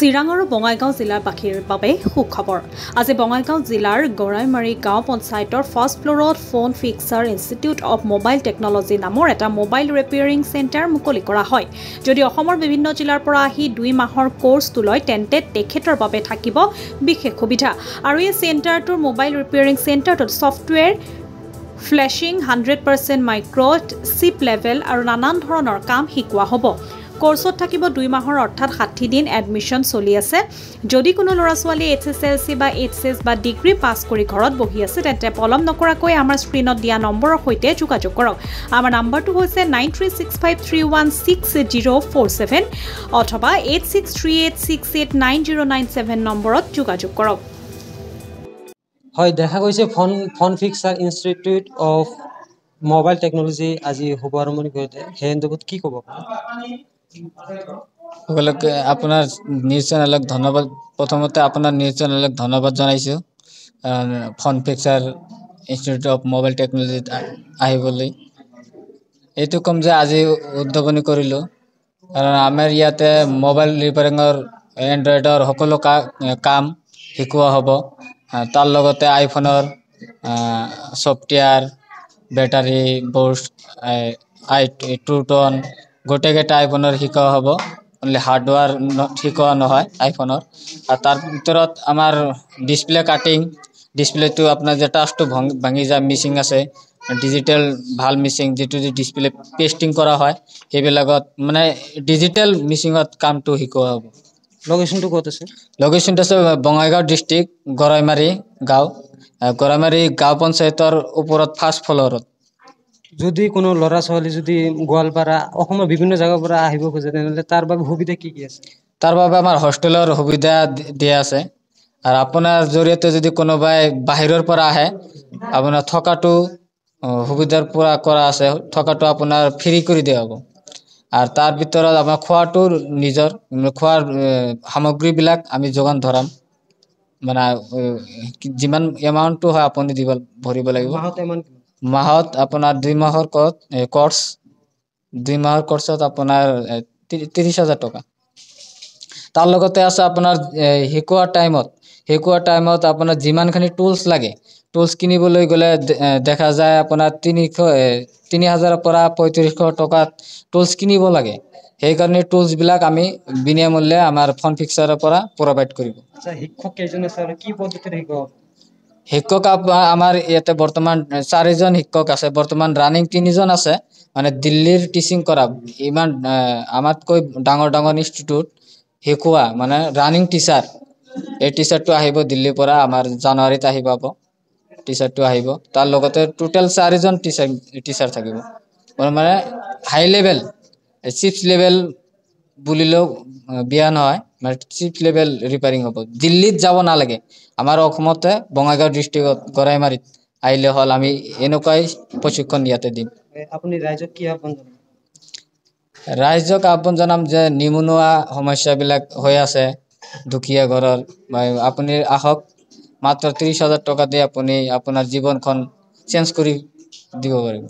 চিৰাং আৰু বঙাইগাঁও জিলাৰ বাসীৰ বাবে সুখবৰ। আজি বঙাইগাঁও জিলাৰ গৰাইমাৰী গাঁও পঞ্চায়তৰ ফাৰ্ষ্ট ফ্ল'ৰত phone fixer institute of mobile technology নামৰ এটা মোবাইল ৰিপেয়াৰিং চেণ্টাৰ মুকলি কৰা হয়। যদি অসমৰ বিভিন্ন জিলাৰ পৰা আহি 2 মাহৰ কোৰ্চটো লয় তেন্তে তেখেতৰ বাবে থাকিব বিশেষ সুবিধা। আৰু এই চেণ্টাৰটোৰ মোবাইল ৰিপেয়াৰিং চেণ্টাৰটোত ছফ্টৱেৰ ফ্লেছিং 100% মাইক্ৰ' চিপ লেভেল আৰু নানান ধৰণৰ কাম শিকোৱা হ'ব। কোৰ্চত থাকিব 2 মাহৰ অৰ্থাৎ 60 দিন এডমিশ্যন চলি আছে। যদি কোনো ল'ৰা ছোৱালী HSLC বা HS বা ডিগ্ৰী পাছ কৰি ঘৰত বহি আছে তেন্তে পলম নকৰাকৈ আমাৰ স্ক্ৰীনত দিয়া নম্বৰৰ সৈতে যোগাযোগ কৰক। আমাৰ নম্বৰটো হৈছে 9365316047 অথবা 8638689097 নম্বৰত যোগাযোগ কৰক। হয়, দেখা গৈছে phone fixer institute of mobile technology আজি শুভ আৰম্ভণি কৰিছে। সেই সন্দৰ্ভত কি ক'ব? সকলোকে আপোনাৰ নিউজ চেনেলক ধন্যবাদ। প্ৰথমতে আপোনাৰ নিউজ চেনেলক ধন্যবাদ জনাইছোঁ phone fixer institute of mobile টেকনলজিত আহিবলৈ। এইটো ক'ম যে আজি উদ্ভাৱনী কৰিলোঁ, কাৰণ আমাৰ ইয়াতে মোবাইল ৰিপেয়াৰিঙৰ এণ্ড্ৰইডৰ সকলো কাম শিকোৱা হ'ব। তাৰ লগতে আইফোনৰ ছফ্টৱেৰ, বেটাৰী বুষ্ট, ট্ৰুটন গোটেইকেইটা আইফোনৰ শিকোৱা হ'ব। অনলি হাৰ্ডৱেৰ শিকোৱা নহয় আইফোনৰ। আৰু তাৰ ভিতৰত আমাৰ ডিছপ্লে কাটিং, ডিছপ্লেটো আপোনাৰ যে টাচটো ভাঙি যায় মিচিং আছে, ডিজিটেল ভাল মিচিং যিটো ডিছপ্লে পেষ্টিং কৰা হয় সেইবিলাকত মানে ডিজিটেল মিচিঙত কামটো শিকোৱা হ'ব। লোকেশ্যনটো ক'ত আছে? লোকেশ্যনটো আছে বঙাইগাঁও ডিষ্ট্ৰিক্ট গৰাইমাৰী গাঁও, গৰাইমাৰী গাঁও পঞ্চায়তৰ ওপৰত ফাৰ্ষ্ট ফ্ল'ৰত। যদি কোনো ল'ৰা ছোৱালী যদি গোৱালপাৰা অসমৰ বিভিন্ন জেগাৰ পৰা আহিব খোজে তেনেহ'লে তাৰ বাবে সুবিধা কি কি আছে? তাৰ বাবে আমাৰ হোষ্টেলৰ সুবিধা দিয়া আছে। আৰু আপোনাৰ জৰিয়তে যদি কোনোবাই বাহিৰৰ পৰা আহে আপোনাৰ থকাটো সুবিধাৰ পৰা কৰা আছে, থকাটো আপোনাৰ ফ্ৰী কৰি দিয়া হ'ব। আৰু তাৰ ভিতৰত আমাৰ খোৱাটো নিজৰ খোৱাৰ সামগ্ৰীবিলাক আমি যোগান ধৰাম। মানে যিমান এমাউণ্টটো হয় আপুনি ভৰিব লাগিব। মাহত আপোনাৰ 2 মাহৰ কৰ্চ, 2 মাহৰ কৰ্চত আপোনাৰ 30,000 টকা। তাৰ লগতে আছে আপোনাৰ শিকোৱা টাইমত আপোনাৰ যিমানখিনি টুলছ লাগে, টুলছ কিনিবলৈ গ'লে দেখা যায় আপোনাৰ 3,000 পৰা 35,000 টকাত টুলছ কিনিব লাগে। সেইকাৰণে টুলছবিলাক আমি বিনামূল্যে আমাৰ ফোন ফিক্সাৰৰ পৰা প্ৰভাইড কৰিব। শিক্ষক কেইজন আছে আৰু কি পদ্ধতিৰে শিকোৱা? শিক্ষক আমাৰ ইয়াতে বৰ্তমান 4জন শিক্ষক আছে। বৰ্তমান ৰানিং 3জন আছে, মানে দিল্লীৰ টিচিং কৰা ইমান আমাতকৈ ডাঙৰ ইনষ্টিটিউট শিকোৱা মানে ৰানিং টিচাৰ। এই টিচাৰটো আহিব দিল্লীৰ পৰা, আমাৰ জানুৱাৰীত আহি পাব টিচাৰটো আহিব। তাৰ লগতে টোটেল 4জন টিচাৰ থাকিব। মানে হাই লেভেল 6 লেভেল বুলিলেও বেয়া নহয়, মানে 6 লেভেল ৰিপেয়াৰিং হ'ব। দিল্লীত যাব নালাগে, আমাৰ অসমতে বঙাইগাঁও ডিষ্ট্ৰিক্টত গৰাইমাৰীত আহিলে হ'ল। আমি এনেকুৱাই প্ৰশিক্ষণ ইয়াতে দিম। আপুনি ৰাইজক কি আহ্বান জনাব? ৰাইজক আহ্বান জনাম যে নিবনুৱা সমস্যাবিলাক হৈ আছে দুখীয়া ঘৰৰ, আপুনি আহক, মাত্ৰ 30,000 টকা দি আপুনি আপোনাৰ জীৱনখন চেঞ্জ কৰি দিব পাৰিব।